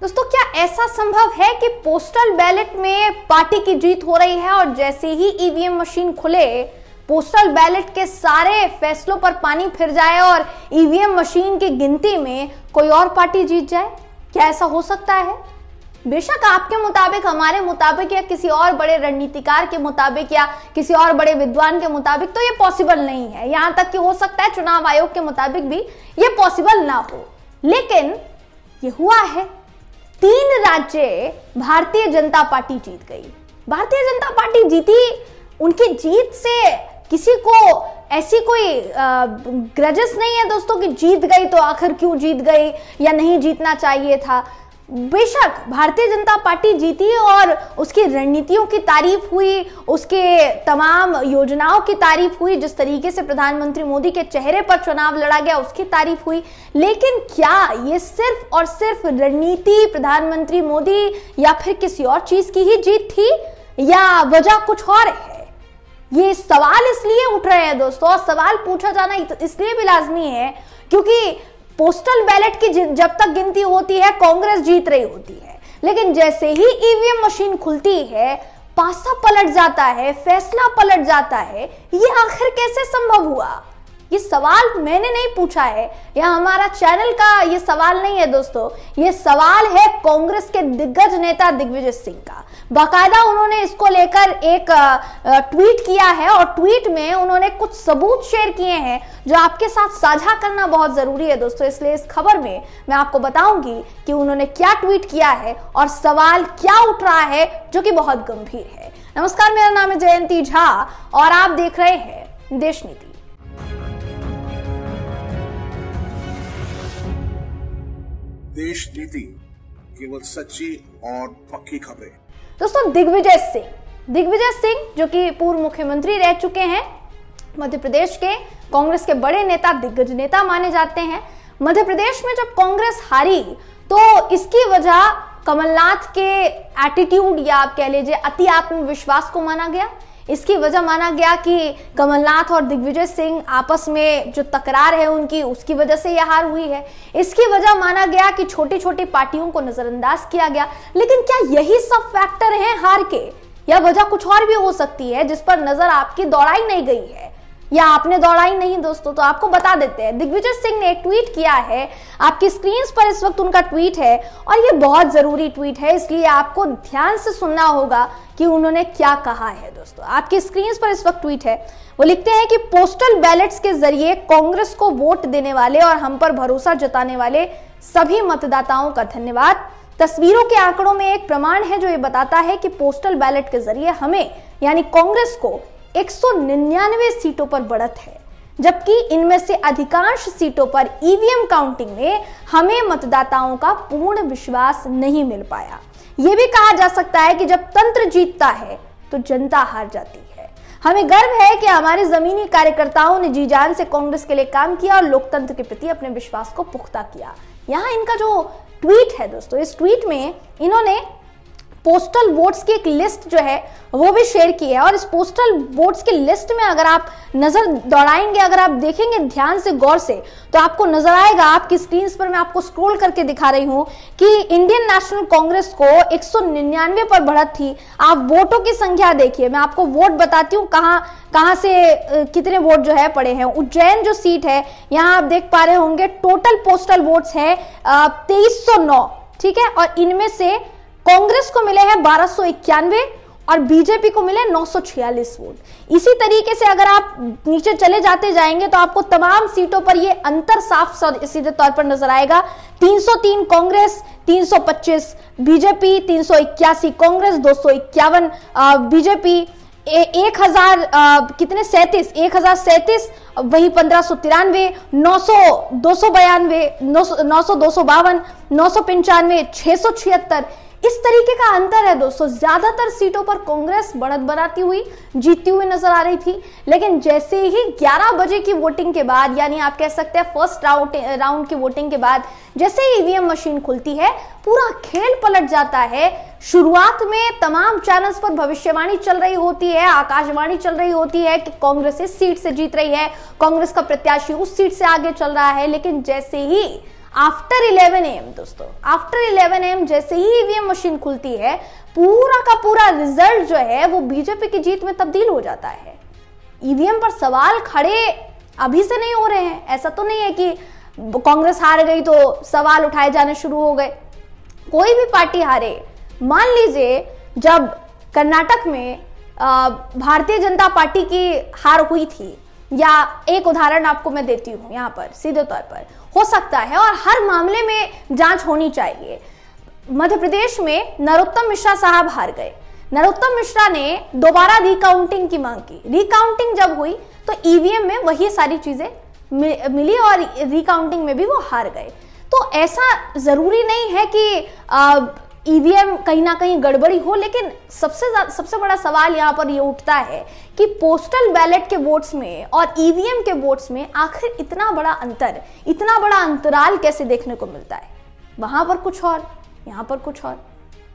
दोस्तों, क्या ऐसा संभव है कि पोस्टल बैलेट में पार्टी की जीत हो रही है और जैसे ही ईवीएम मशीन खुले पोस्टल बैलेट के सारे फैसलों पर पानी फिर जाए और ईवीएम मशीन की गिनती में कोई और पार्टी जीत जाए? क्या ऐसा हो सकता है? बेशक आपके मुताबिक, हमारे मुताबिक या किसी और बड़े रणनीतिकार के मुताबिक या किसी और बड़े विद्वान के मुताबिक तो ये पॉसिबल नहीं है। यहां तक कि हो सकता है चुनाव आयोग के मुताबिक भी ये पॉसिबल ना हो, लेकिन ये हुआ है। 3 राज्य भारतीय जनता पार्टी जीत गई। भारतीय जनता पार्टी जीती। उनकी जीत से किसी को ऐसी कोई ग्रजेस नहीं है दोस्तों कि जीत गई तो आखिर क्यों जीत गई या नहीं जीतना चाहिए था। बेशक भारतीय जनता पार्टी जीती और उसकी रणनीतियों की तारीफ हुई, उसके तमाम योजनाओं की तारीफ हुई, जिस तरीके से प्रधानमंत्री मोदी के चेहरे पर चुनाव लड़ा गया उसकी तारीफ हुई। लेकिन क्या ये सिर्फ और सिर्फ रणनीति, प्रधानमंत्री मोदी या फिर किसी और चीज की ही जीत थी या वजह कुछ और है? ये सवाल इसलिए उठ रहे हैं दोस्तों, और सवाल पूछा जाना इसलिए भी लाजमी है क्योंकि पोस्टल बैलेट की जब तक गिनती होती है कांग्रेस जीत रही होती है, लेकिन जैसे ही ईवीएम मशीन खुलती है पासा पलट जाता है, फैसला पलट जाता है। ये आखिर कैसे संभव हुआ? ये सवाल मैंने नहीं पूछा है या हमारा चैनल का ये सवाल नहीं है दोस्तों, ये सवाल है कांग्रेस के दिग्गज नेता दिग्विजय सिंह का। बाकायदा उन्होंने इसको लेकर एक ट्वीट किया है और ट्वीट में उन्होंने कुछ सबूत शेयर किए हैं जो आपके साथ साझा करना बहुत जरूरी है दोस्तों। इसलिए इस खबर में मैं आपको बताऊंगी कि उन्होंने क्या ट्वीट किया है और सवाल क्या उठ रहा है जो कि बहुत गंभीर है। नमस्कार, मेरा नाम है जयंती झा और आप देख रहे हैं देश नीति। देश नीति, केवल सच्ची और पक्की खबरें। दोस्तों, दिग्विजय सिंह जो कि पूर्व मुख्यमंत्री रह चुके हैं, मध्य प्रदेश के कांग्रेस के बड़े नेता, दिग्गज नेता माने जाते हैं। मध्य प्रदेश में जब कांग्रेस हारी तो इसकी वजह कमलनाथ के एटीट्यूड या आप कह लीजिए अति आत्मविश्वास को माना गया। इसकी वजह माना गया कि कमलनाथ और दिग्विजय सिंह आपस में जो तकरार है उनकी, उसकी वजह से यह हार हुई है। इसकी वजह माना गया कि छोटी छोटी पार्टियों को नजरअंदाज किया गया। लेकिन क्या यही सब फैक्टर हैं हार के, या वजह कुछ और भी हो सकती है जिस पर नजर आपकी दौड़ाई नहीं गई है या आपने दौड़ाई नहीं दोस्तों? तो आपको बता देते हैं। दिग्विजय सिंह ने एक ट्वीट किया है, आपकी स्क्रीन पर इस वक्त उनका ट्वीट है और ये बहुत जरूरी ट्वीट है, इसलिए आपको ध्यान से सुनना होगा कि उन्होंने क्या कहा है। दोस्तों, आपकी स्क्रीन पर इस वक्त ट्वीट है। वो लिखते हैं कि पोस्टल बैलेट्स के जरिए कांग्रेस को वोट देने वाले और हम पर भरोसा जताने वाले सभी मतदाताओं का धन्यवाद। तस्वीरों के आंकड़ों में एक प्रमाण है जो ये बताता है कि पोस्टल बैलेट के जरिए हमें यानी कांग्रेस को 199 सीटों पर बढ़त है, जबकि इनमें से अधिकांश सीटों पर ईवीएम काउंटिंग में हमें मतदाताओं का पूर्ण विश्वास नहीं मिल पाया। यह भी कहा जा सकता है कि जब तंत्र जीतता है तो जनता हार जाती है। हमें गर्व है कि हमारे जमीनी कार्यकर्ताओं ने जी जान से कांग्रेस के लिए काम किया और लोकतंत्र के प्रति अपने विश्वास को पुख्ता किया। यहाँ इनका जो ट्वीट है दोस्तों, इस ट्वीट में इन्होंने पोस्टल वोट्स की एक लिस्ट जो है वो भी शेयर की है और इस पोस्टल वोट्स की लिस्ट में अगर आप नजर दौड़ाएंगे, अगर आप देखेंगे ध्यान से, गौर से, तो आपको नजर आएगा, आपकी स्क्रीन पर मैं आपको स्क्रॉल करके दिखा रही हूं कि इंडियन नेशनल कांग्रेस को 199 पर बढ़त थी। आप वोटों की संख्या देखिए, मैं आपको वोट बताती हूँ कहां से कितने वोट जो है पड़े हैं। उज्जैन जो सीट है, यहाँ आप देख पा रहे होंगे टोटल पोस्टल वोट्स है 2309, ठीक है, और इनमें से कांग्रेस को मिले हैं 1291 और बीजेपी को मिले 946 वोट। इसी तरीके से अगर आप नीचे चले जाते जाएंगे तो आपको तमाम सीटों पर ये अंतर साफ सीधे तौर पर नजर आएगा। 303 कांग्रेस, 325 बीजेपी, 381 कांग्रेस, 251 बीजेपी, 1000 कितने 37 वही 1593, 292, 952, 995, 676। इस तरीके का अंतर है दोस्तों। ज्यादातर सीटों पर कांग्रेस बढ़त बनाती हुई, जीतती हुई नजर आ रही थी, लेकिन जैसे ही 11 बजे की वोटिंग के बाद, यानी आप कह सकते हैं फर्स्ट राउंड की वोटिंग के बाद, जैसे ही ईवीएम मशीन खुलती है पूरा खेल पलट जाता है। शुरुआत में तमाम चैनल्स पर भविष्यवाणी चल रही होती है, आकाशवाणी चल रही होती है कि कांग्रेस इस सीट से जीत रही है, कांग्रेस का प्रत्याशी उस सीट से आगे चल रहा है, लेकिन जैसे ही आफ्टर 11 AM दोस्तों, आफ्टर 11 AM जैसे ही ईवीएम मशीन खुलती है, पूरा का पूरा रिजल्ट जो है वो बीजेपी की जीत में तब्दील हो जाता है। ईवीएम पर सवाल खड़े अभी से नहीं हो रहे हैं। ऐसा तो नहीं है कि कांग्रेस हार गई तो सवाल उठाए जाने शुरू हो गए। कोई भी पार्टी हारे, मान लीजिए जब कर्नाटक में भारतीय जनता पार्टी की हार हुई थी, या एक उदाहरण आपको मैं देती हूं यहां पर सीधे तौर पर, हो सकता है और हर मामले में जांच होनी चाहिए। मध्य प्रदेश में नरोत्तम मिश्रा साहब हार गए। नरोत्तम मिश्रा ने दोबारा रिकाउंटिंग की मांग की। रिकाउंटिंग जब हुई तो ईवीएम में वही सारी चीजें मिली और रिकाउंटिंग में भी वो हार गए। तो ऐसा जरूरी नहीं है कि ईवीएम कहीं ना कहीं गड़बड़ी हो, लेकिन सबसे बड़ा सवाल यहाँ पर ये उठता है कि पोस्टल बैलेट के वोट्स में और ईवीएम के वोट्स में आखिर इतना बड़ा अंतर, इतना बड़ा अंतराल कैसे देखने को मिलता है। वहां पर कुछ और, यहाँ पर कुछ और,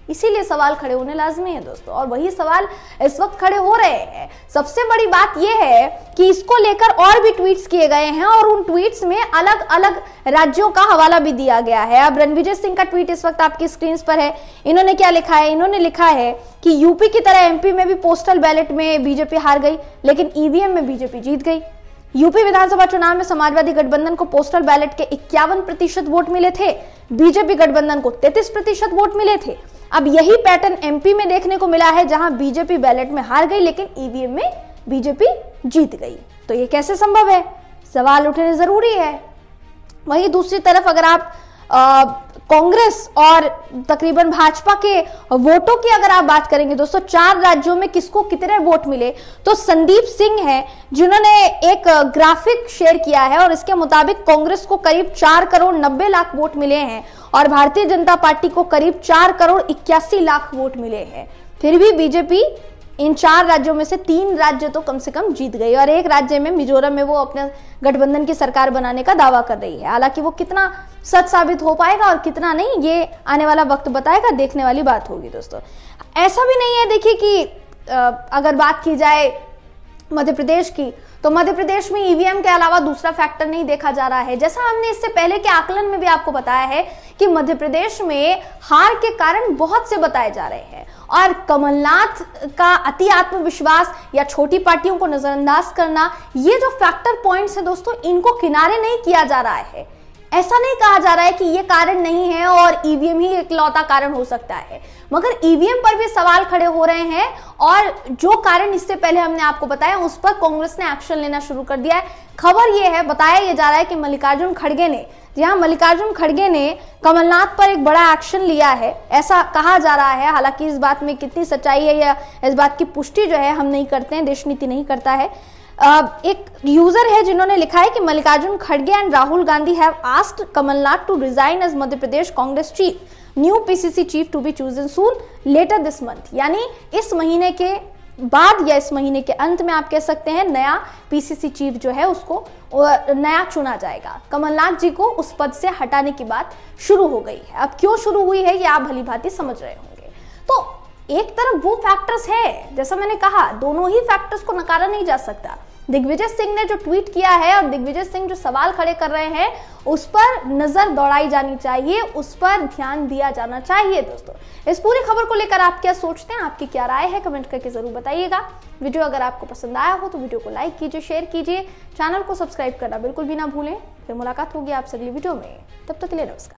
इसीलिए सवाल खड़े होने लाजमी है दोस्तों, और वही सवाल इस वक्त खड़े हो रहे हैं। सबसे बड़ी बात यह है कि इसको लेकर और भी ट्वीट्स किए गए हैं और उन ट्वीट्स में अलग अलग राज्यों का हवाला भी दिया गया है। अब रणविजय सिंह का ट्वीट इस वक्त आपकी स्क्रीन पर है। इन्होंने क्या लिखा है? इन्होंने लिखा है कि यूपी की तरह एमपी में भी पोस्टल बैलेट में बीजेपी हार गई, लेकिन ईवीएम में बीजेपी जीत गई। यूपी विधानसभा चुनाव में समाजवादी गठबंधन को पोस्टल बैलेट के 51% वोट मिले थे, बीजेपी गठबंधन को 33% वोट मिले थे। अब यही पैटर्न एमपी में देखने को मिला है, जहां बीजेपी बैलेट में हार गई लेकिन ईवीएम में बीजेपी जीत गई। तो ये कैसे संभव है? सवाल उठने जरूरी है। वहीं दूसरी तरफ अगर आप कांग्रेस और तकरीबन भाजपा के वोटों की अगर आप बात करेंगे दोस्तों, 4 राज्यों में किसको कितने वोट मिले, तो संदीप सिंह हैं जिन्होंने एक ग्राफिक शेयर किया है और इसके मुताबिक कांग्रेस को करीब 4 करोड़ 90 लाख वोट मिले हैं और भारतीय जनता पार्टी को करीब 4 करोड़ 81 लाख वोट मिले हैं। फिर भी बीजेपी इन 4 राज्यों में से 3 राज्य तो कम से कम जीत गई और एक राज्य में मिजोरम में वो अपने गठबंधन की सरकार बनाने का दावा कर रही है। हालांकि वो कितना सच साबित हो पाएगा और कितना नहीं, ये आने वाला वक्त बताएगा, देखने वाली बात होगी दोस्तों। ऐसा भी नहीं है देखिए कि अगर बात की जाए मध्य प्रदेश की, तो मध्य प्रदेश में ईवीएम के अलावा दूसरा फैक्टर नहीं देखा जा रहा है। जैसा हमने इससे पहले के आकलन में भी आपको बताया है कि मध्य प्रदेश में हार के कारण बहुत से बताए जा रहे हैं और कमलनाथ का अति आत्मविश्वास या छोटी पार्टियों को नजरअंदाज करना, ये जो फैक्टर पॉइंट्स है दोस्तों, इनको किनारे नहीं किया जा रहा है। ऐसा नहीं कहा जा रहा है कि ये कारण नहीं है और ईवीएम ही इकलौता कारण हो सकता है, मगर ईवीएम पर भी सवाल खड़े हो रहे हैं और जो कारण इससे पहले हमने आपको बताया उस पर कांग्रेस ने एक्शन लेना शुरू कर दिया है। खबर ये है, बताया ये जा रहा है कि मल्लिकार्जुन खड़गे ने, जहां मल्लिकार्जुन खड़गे ने कमलनाथ पर एक बड़ा एक्शन लिया है, ऐसा कहा जा रहा है। हालांकि इस बात में कितनी सच्चाई है या इस बात की पुष्टि जो है हम नहीं करते हैं, देश नीति नहीं करता है। एक यूजर है जिन्होंने लिखा है कि मल्लिकार्जुन खड़गे and Rahul Gandhi have asked Kamalnath to resign as Madhya Pradesh Congress chief, new PCC chief to be chosen soon later this month. यानी इस महीने के बाद या इस महीने के अंत में आप कह सकते हैं नया पीसीसी चीफ जो है उसको नया चुना जाएगा। कमलनाथ जी को उस पद से हटाने की बात शुरू हो गई है। अब क्यों शुरू हुई है ये आप भली भांति समझ रहे होंगे। तो एक तरफ वो फैक्टर्स है, जैसा मैंने कहा, दोनों ही फैक्टर्स को नकारा नहीं जा सकता। दिग्विजय सिंह ने जो ट्वीट किया है और दिग्विजय सिंह जो सवाल खड़े कर रहे हैं उस पर नजर दौड़ाई जानी चाहिए, उस पर ध्यान दिया जाना चाहिए दोस्तों। इस पूरी खबर को लेकर आप क्या सोचते हैं, आपकी क्या राय है, कमेंट करके जरूर बताइएगा। वीडियो अगर आपको पसंद आया हो तो वीडियो को लाइक कीजिए, शेयर कीजिए, चैनल को सब्सक्राइब करना बिल्कुल भी ना भूलें। फिर मुलाकात होगी आपसे अगली वीडियो में, तब तक के लिए नमस्कार।